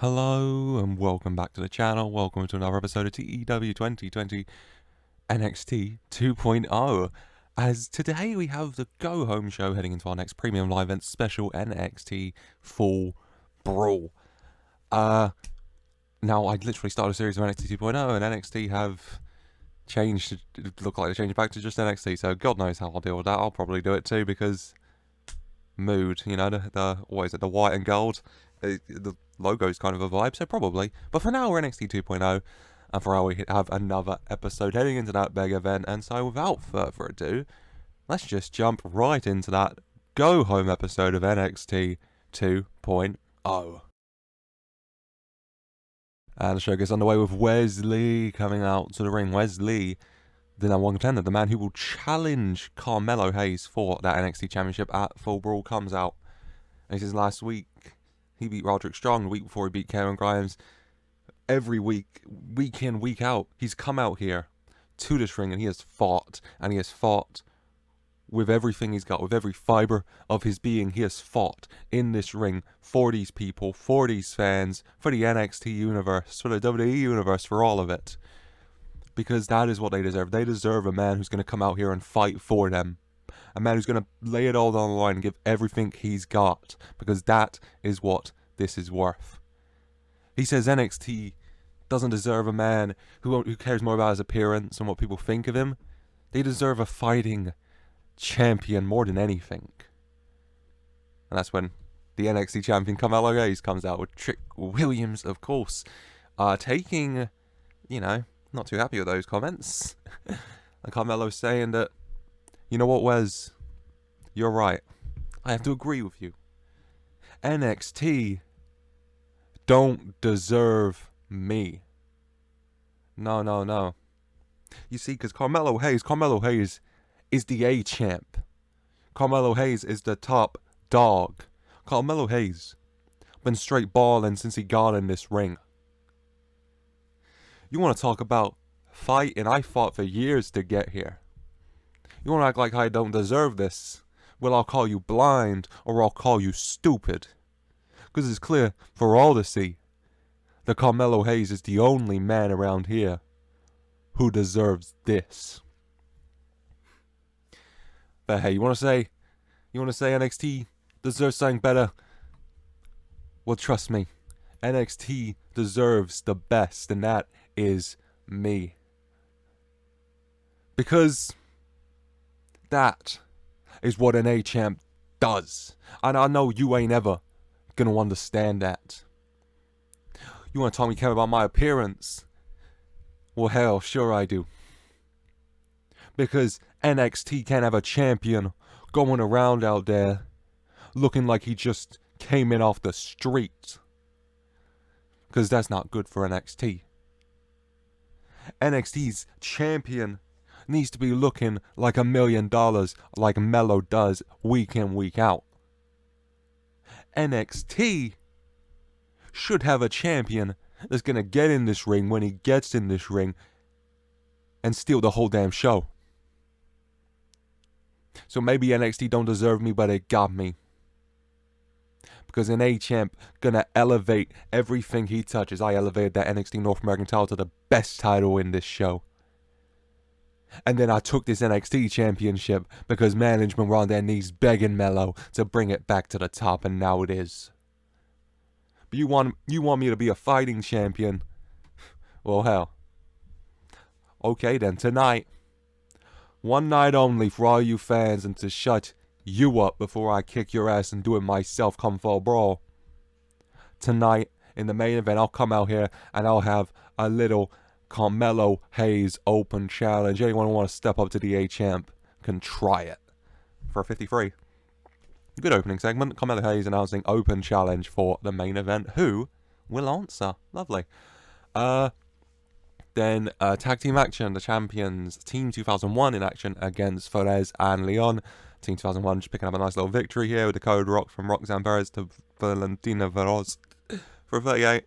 Hello and welcome back to the channel. Welcome to another episode of TEW 2020 NXT 2.0. As today we have the go home show heading into our next premium live event special NXT Full Brawl. Now I literally started a series of NXT 2.0 and NXT have changed. It look like they changed back to just NXT. So God knows how I'll deal with that. I'll probably do it too because mood, you know, what is it, the white and gold. The logo's kind of a vibe, so probably. But for now, we're NXT 2.0, and for now, we have another episode heading into that big event. And so, without further ado, let's just jump right into that go-home episode of NXT 2.0. And the show gets underway with Wesley coming out to the ring. Wesley, the number one contender, the man who will challenge Carmelo Hayes for that NXT Championship at Full Brawl, comes out. And he says last week he beat Roderick Strong, the week before he beat Cameron Grimes. Every week, week in, week out, he's come out here to this ring and he has fought. And he has fought with everything he's got, with every fibre of his being. He has fought in this ring for these people, for these fans, for the NXT universe, for the WWE universe, for all of it. Because that is what they deserve. They deserve a man who's going to come out here and fight for them. A man who's going to lay it all on the line and give everything he's got. Because that is what this is worth. He says NXT doesn't deserve a man who cares more about his appearance and what people think of him. They deserve a fighting champion more than anything. And that's when the NXT champion Carmelo Hayes comes out with Trick Williams, of course. Taking, not too happy with those comments. And Carmelo's saying that, you know what, Wes? You're right. I have to agree with you. NXT don't deserve me. No. You see, because Carmelo Hayes is the A-champ. Carmelo Hayes is the top dog. Carmelo Hayes been straight balling since he got in this ring. You want to talk about fighting? I fought for years to get here. You want to act like I don't deserve this? Well, I'll call you blind or I'll call you stupid. Because it's clear for all to see that Carmelo Hayes is the only man around here who deserves this. But hey, you want to say NXT deserves something better? Well, trust me, NXT deserves the best, and that is me. Because that is what an A-champ does. And I know you ain't ever gonna understand that. You wanna tell me about my appearance? Well, hell, sure I do. Because NXT can't have a champion going around out there looking like he just came in off the street. Because that's not good for NXT. NXT's champion needs to be looking like $1 million like Melo does week in, week out. NXT should have a champion that's going to get in this ring when he gets in this ring and steal the whole damn show. So maybe NXT don't deserve me, but they got me. Because an A-champ gonna elevate everything he touches. I elevated that NXT North American title to the best title in this show. And then I took this NXT championship because management were on their knees begging Melo to bring it back to the top, and now it is. But you want me to be a fighting champion? Well, hell. Okay then, tonight. One night only for all you fans, and to shut you up before I kick your ass and do it myself come Full Brawl. Tonight, in the main event, I'll come out here and I'll have a little Carmelo Hayes Open challenge. Anyone who wants to step up to the A-champ can try it. For a 53. Good opening segment. Carmelo Hayes announcing open challenge for the main event. Who will answer? Lovely. Then tag team action. The champions, Team 2001 in action against Perez and Leon. Team 2001 just picking up a nice little victory here with the code rock from Roxanne Perez to Valentina Veroz for a 38.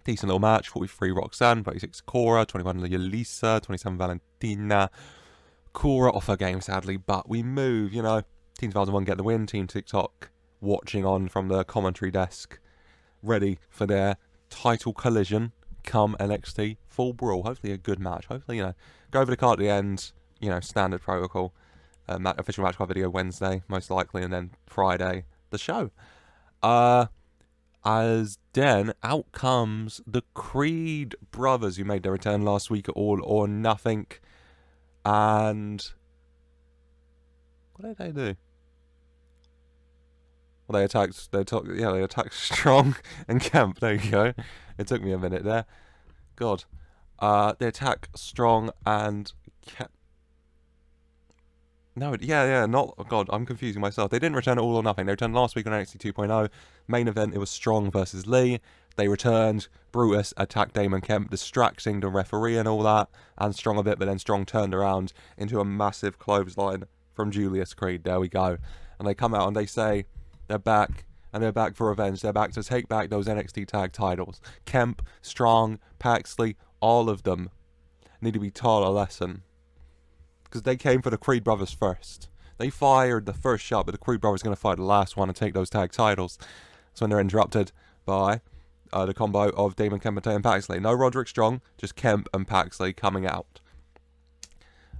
Decent little match. 43 Roxanne, 36 Cora, 21 Yelisa, 27 Valentina. Cora off her game sadly, but we move, Team 2001 get the win. Team TikTok watching on from the commentary desk ready for their title collision come NXT Full Brawl. Hopefully a good match. Hopefully, go over the card at the end, standard protocol. Official match card video Wednesday, most likely, and then Friday, the show. As then, out comes the Creed brothers, who made their return last week at All or Nothing. And what did they do? Well, they attacked Strong and Kemp. There you go. It took me a minute there. God. They attack Strong and Kemp. No, not... Oh God, I'm confusing myself. They didn't return at All or Nothing. They returned last week on NXT 2.0. Main event, it was Strong versus Lee. They returned. Brutus attacked Damon Kemp, distracting the referee and all that, and Strong a bit, but then Strong turned around into a massive clothesline from Julius Creed. There we go. And they come out and they say they're back, and they're back for revenge. They're back to take back those NXT tag titles. Kemp, Strong, Paxley, all of them need to be taught a lesson. Because they came for the Creed brothers first. They fired the first shot, but the Creed brothers are going to fire the last one and take those tag titles. So when they're interrupted by the combo of Damon Kemp and Paxley. No Roderick Strong, just Kemp and Paxley coming out.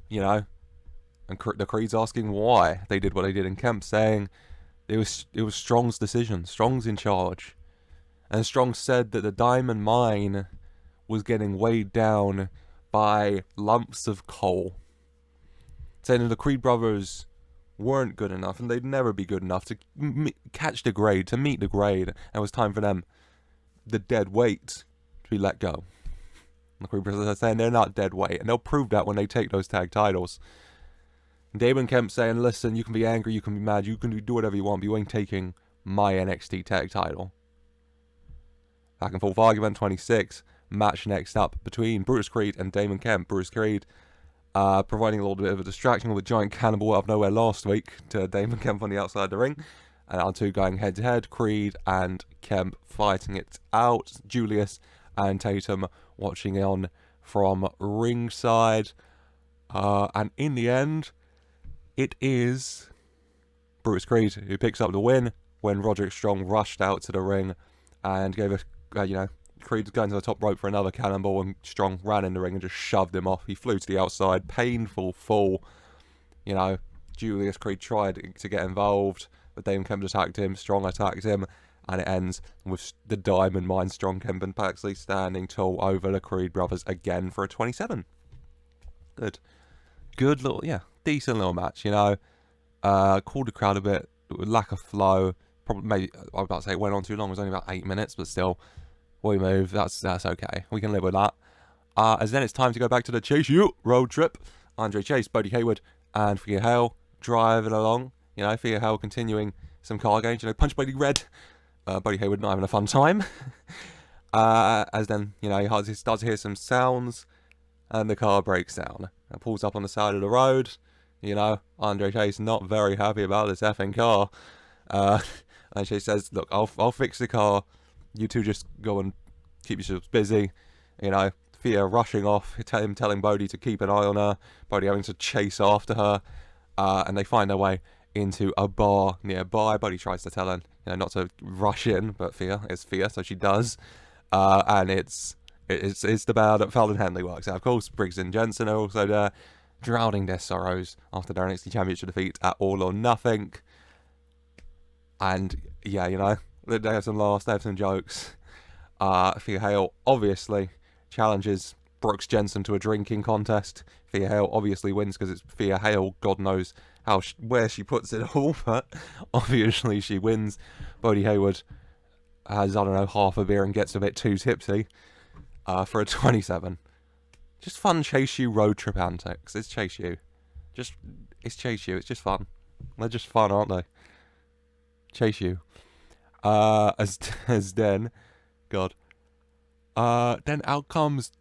And the Creed's asking why they did what they did, and Kemp saying it was Strong's decision. Strong's in charge. And Strong said that the diamond mine was getting weighed down by lumps of coal. Saying that the Creed brothers weren't good enough, and they'd never be good enough to catch the grade, to meet the grade. And it was time for them, the dead weight, to be let go. The Creed brothers are saying they're not dead weight, and they'll prove that when they take those tag titles. And Damon Kemp saying, listen, you can be angry, you can be mad, you can do whatever you want, but you ain't taking my NXT tag title. Back and forth argument 26. Match next up between Brutus Creed and Damon Kemp. Brutus Creed providing a little bit of a distraction with a giant cannonball out of nowhere last week to Damon Kemp on the outside of the ring. And our two going head to head. Creed and Kemp fighting it out. Julius and Tatum watching on from ringside. And in the end, it is Brutus Creed who picks up the win when Roderick Strong rushed out to the ring and gave a, Creed going to the top rope for another cannonball, and Strong ran in the ring and just shoved him off. He flew to the outside, painful fall. Julius Creed tried to get involved, but Damon Kemp attacked him, Strong attacked him, and it ends with the Diamond Mine, Strong, Kemp and Paxley standing tall over the Creed brothers again for a 27. Good little, decent little match, Cooled the crowd a bit, lack of flow. Probably, maybe, I was about to say it went on too long, it was only about 8 minutes, but still. We move, that's okay. We can live with that. As then it's time to go back to the Chase U road trip. Andre Chase, Bodie Hayward, and Thea Hale driving along. Thea Hale continuing some car games. Punch Bodie red. Bodie Hayward not having a fun time. As then, he starts to hear some sounds, and the car breaks down. And pulls up on the side of the road. Andre Chase not very happy about this effing car. And Chase says, look, I'll fix the car. You two just go and keep yourselves busy. Thea rushing off, him telling Bodie to keep an eye on her, Bodie having to chase after her, and they find their way into a bar nearby. Bodie tries to tell her, not to rush in, but it's Thea, so she does. And it's the bar that Fallon Henley works at. Of course, Briggs and Jensen are also there, drowning their sorrows after their NXT Championship defeat at All or Nothing. And, they have some laughs, they have some jokes. Thea Hale obviously challenges Brooks Jensen to a drinking contest. Thea Hale obviously wins because it's Thea Hale. God knows where she puts it all, but obviously she wins. Bodie Hayward has, half a beer and gets a bit too tipsy for a 27. Just fun Chase U road trip antics. It's Chase U. It's Chase U. It's just fun. They're just fun, aren't they? Chase U. As then, God. Then out comes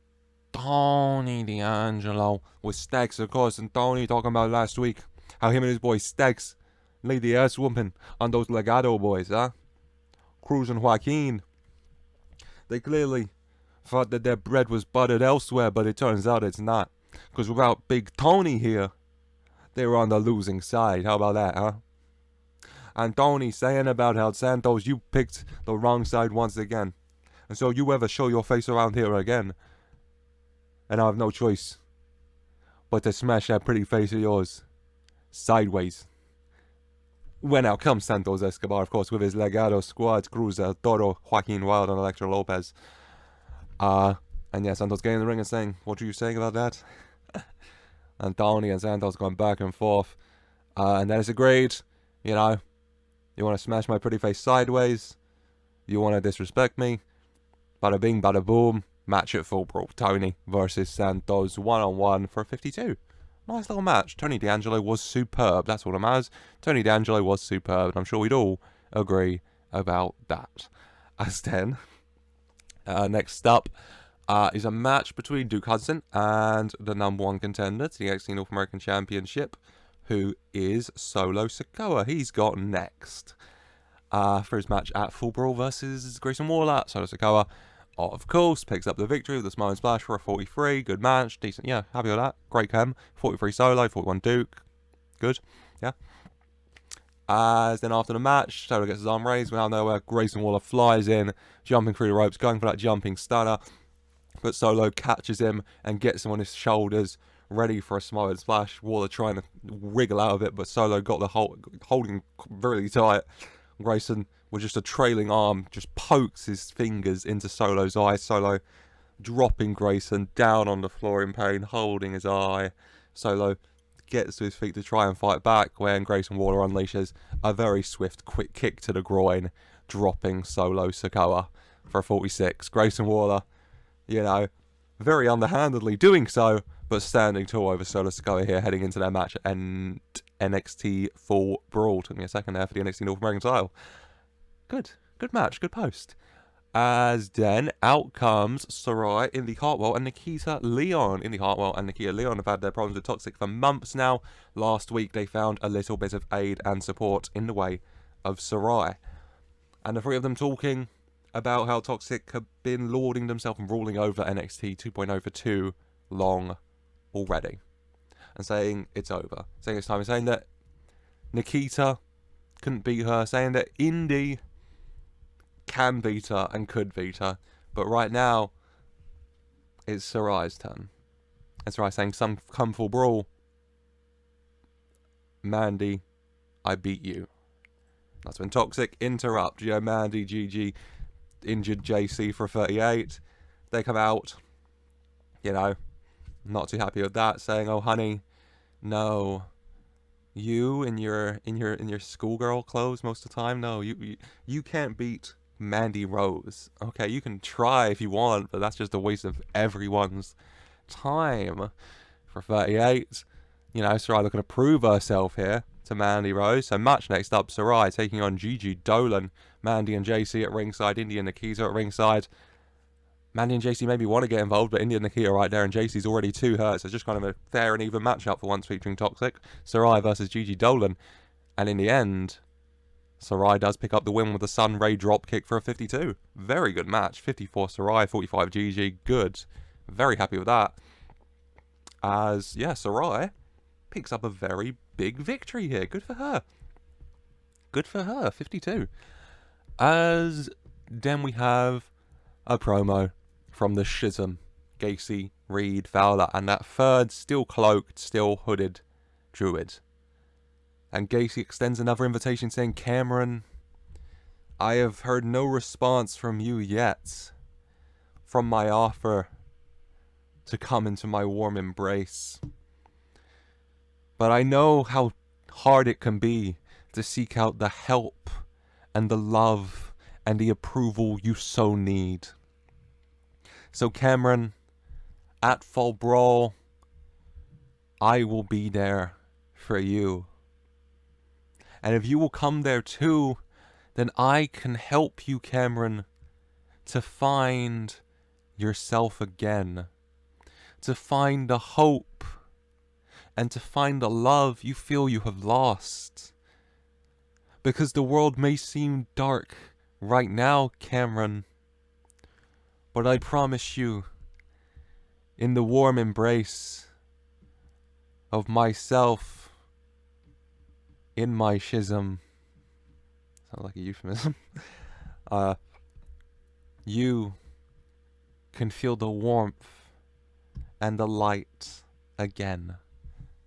Tony D'Angelo with Stacks, of course, and Tony talking about last week how him and his boy Stacks laid the ass whooping on those Legado boys, Cruz and Joaquin. They clearly thought that their bread was buttered elsewhere, but it turns out it's not. Because without Big Tony here, they were on the losing side. How about that, huh? And Tony saying about how Santos, you picked the wrong side once again. And so you ever show your face around here again, and I have no choice but to smash that pretty face of yours sideways. When out comes Santos Escobar, of course, with his Legado squad, Cruz El Toro, Joaquin Wilde, and Electra Lopez. And yeah, Santos getting in the ring and saying, what are you saying about that? And Tony and Santos going back and forth. And then it's agreed, you know, you want to smash my pretty face sideways, you want to disrespect me, bada bing, bada boom, match at Full Brawl. Tony versus Santos, one-on-one for 52. Nice little match. Tony D'Angelo was superb. That's all that matters. Tony D'Angelo was superb, and I'm sure we'd all agree about that. As then, next up is a match between Duke Hudson and the number one contender to the NXT North American Championship, who is Solo Sikoa. He's got next for his match at Full Brawl versus Grayson Waller. Solo Sikoa, of course, picks up the victory with the Smiling Splash for a 43. Good match. Decent. Yeah, happy with that. Great chem. 43 Solo, 41 Duke. Good. Yeah. As then after the match, Solo gets his arm raised. Out of nowhere, Grayson Waller flies in, jumping through the ropes, going for that jumping stunner. But Solo catches him and gets him on his shoulders, ready for a Smiling Splash. Waller trying to wriggle out of it, but Solo got the holding really tight. Grayson, with just a trailing arm, just pokes his fingers into Solo's eye. Solo dropping Grayson down on the floor in pain, holding his eye. Solo gets to his feet to try and fight back, when Grayson Waller unleashes a very swift, quick kick to the groin, dropping Solo Sikoa for a 46. Grayson Waller, you know, very underhandedly doing so, but standing tall over Solo Sikoa here, heading into their match at NXT Full Brawl. Took me a second there for the NXT North American title. Good match, good post. As then, out comes Sarray in the Hartwell and Nikita Leon. In the Hartwell and Nikita Leon have had their problems with Toxic for months now. Last week, they found a little bit of aid and support in the way of Sarray. And the three of them talking about how Toxic have been lording themselves and ruling over NXT 2.0 for too long already. And saying it's over. Saying it's time. Saying that Nikita couldn't beat her. Saying that Indy can beat her and could beat her. But right now, it's Sarray's turn. And Sarray saying, some come full brawl. Mandy, I beat you. That's when Toxic interrupt. You know, Mandy, GG, injured JC for 38. They come out, you know, not too happy with that, saying, "Oh, honey, no, you in your schoolgirl clothes most of the time. No, you can't beat Mandy Rose. Okay, you can try if you want, but that's just a waste of everyone's time." For 38, you know, Sarray looking to prove herself here to Mandy Rose. So match next up, Sarray taking on Gigi Dolan. Mandy and JC at ringside, Indy and Nikita at ringside. Mandy and JC maybe want to get involved, but Indy and Nikita are right there, and JC's already too hurt, so it's just kind of a fair and even matchup for once, featuring Toxic. Sarray versus Gigi Dolan. And in the end, Sarray does pick up the win with a Sunray dropkick for a 52. Very good match. 54 Sarray, 45 Gigi. Good. Very happy with that. As, yeah, Sarray picks up a very big victory here. Good for her. Good for her. 52. As then we have a promo from the Schism. Gacy, Reed, Fowler, and that third, still cloaked, still hooded Druid. And Gacy extends another invitation saying, "Cameron, I have heard no response from you yet from my offer to come into my warm embrace. But I know how hard it can be to seek out the help and the love and the approval you so need. So Cameron, at Full Brawl, I will be there for you. And if you will come there too, then I can help you, Cameron, to find yourself again. To find the hope and to find the love you feel you have lost. Because the world may seem dark right now, Cameron, but I promise you, in the warm embrace of myself, in my schism, Sounds like a euphemism. You can feel the warmth and the light again.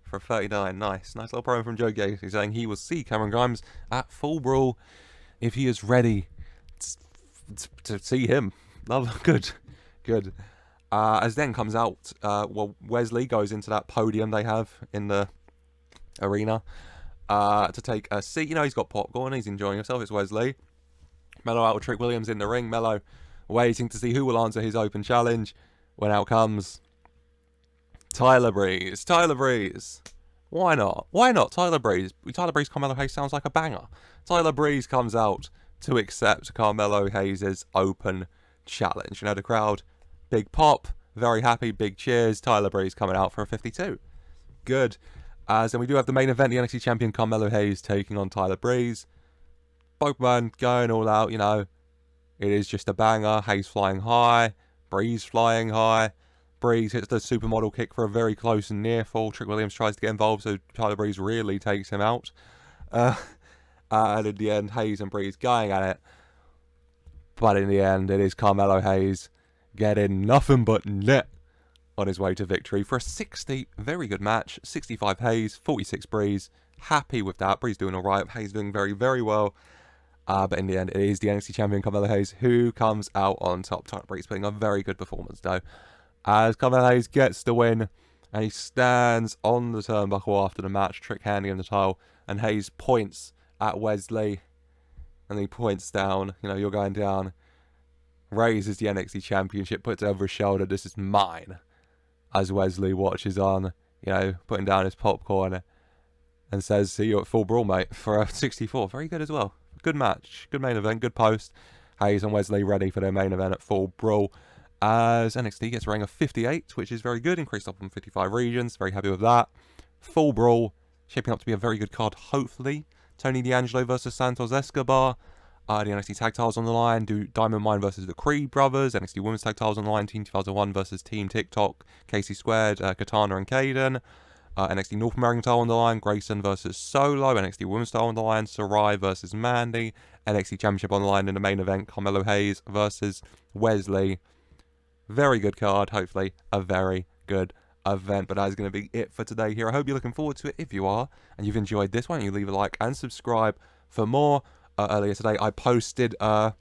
For 39, nice little promo from Joe Gacy saying he will see Cameron Grimes at Full Brawl if he is ready to see him. Love, good. As then comes out, Wesley goes into that podium they have in the arena to take a seat. You know, he's got popcorn, he's enjoying himself. It's Wesley. Mello out with Trick Williams in the ring. Mello waiting to see who will answer his open challenge. When out comes Tyler Breeze. Why not? Tyler Breeze, Carmelo Hayes sounds like a banger. Tyler Breeze comes out to accept Carmelo Hayes' open challenge. You know, the crowd, big pop, very happy, big cheers. Tyler Breeze coming out for a 52. Good. Then we do have the main event, the NXT Champion Carmelo Hayes taking on Tyler Breeze. Both men going all out, you know. It is just a banger. Hayes flying high, Breeze flying high. Breeze hits the supermodel kick for a very close and near fall. Trick Williams tries to get involved, so Tyler Breeze really takes him out. And in the end, Hayes and Breeze going at it. But in the end, it is Carmelo Hayes getting nothing but net on his way to victory for a 60. Very good match. 65 Hayes, 46 Breeze. Happy with that. Breeze doing alright. Hayes doing very, very well. But in the end, it is the NXT Champion Carmelo Hayes who comes out on top. Tyler Breeze putting a very good performance, though. As Carmelo Hayes gets the win, and he stands on the turnbuckle after the match, Trick handing him the towel, and Hayes points at Wesley, and he points down, you know, you're going down, raises the NXT Championship, puts it over his shoulder, this is mine, as Wesley watches on, you know, putting down his popcorn, and says, see you at Full Brawl, mate, for a 64, very good as well, good match, good main event, good post, Hayes and Wesley ready for their main event at Full Brawl, as NXT gets a rank of 58, which is very good, increased up from 55 regions, very happy with that. Full Brawl, shaping up to be a very good card, hopefully. Tony D'Angelo versus Santos Escobar, the NXT Tag Titles on the line, do Diamond Mine versus the Creed Brothers, NXT Women's Tag Titles on the line, Team 2001 versus Team TikTok, Casey Squared, Katana and Kaden, NXT North American title on the line, Grayson versus Solo, NXT Women's title on the line, Sarray versus Mandy, NXT Championship on the line in the main event, Carmelo Hayes versus Wesley. Very good card, hopefully a very good event, but that is going to be it for today here. I hope you're looking forward to it. If you are, and you've enjoyed this one, you leave a like and subscribe for more. Earlier today, I posted a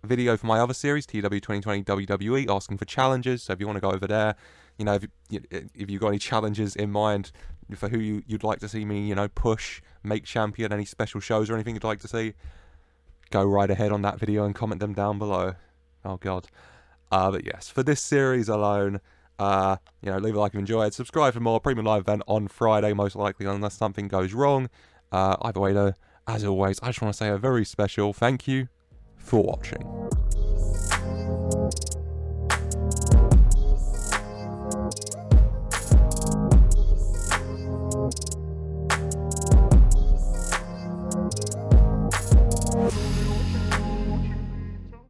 video for my other series, TEW 2020 WWE, asking for challenges, so if you want to go over there, you know, if you've got any challenges in mind for who you'd like to see me, you know, push, make champion, any special shows or anything you'd like to see, go right ahead on that video and comment them down below. Oh, God. But yes, for this series alone, you know, leave a like if you enjoyed. Subscribe for more. Premium live event on Friday, most likely, unless something goes wrong. Either way, though, as always, I just want to say a very special thank you for watching.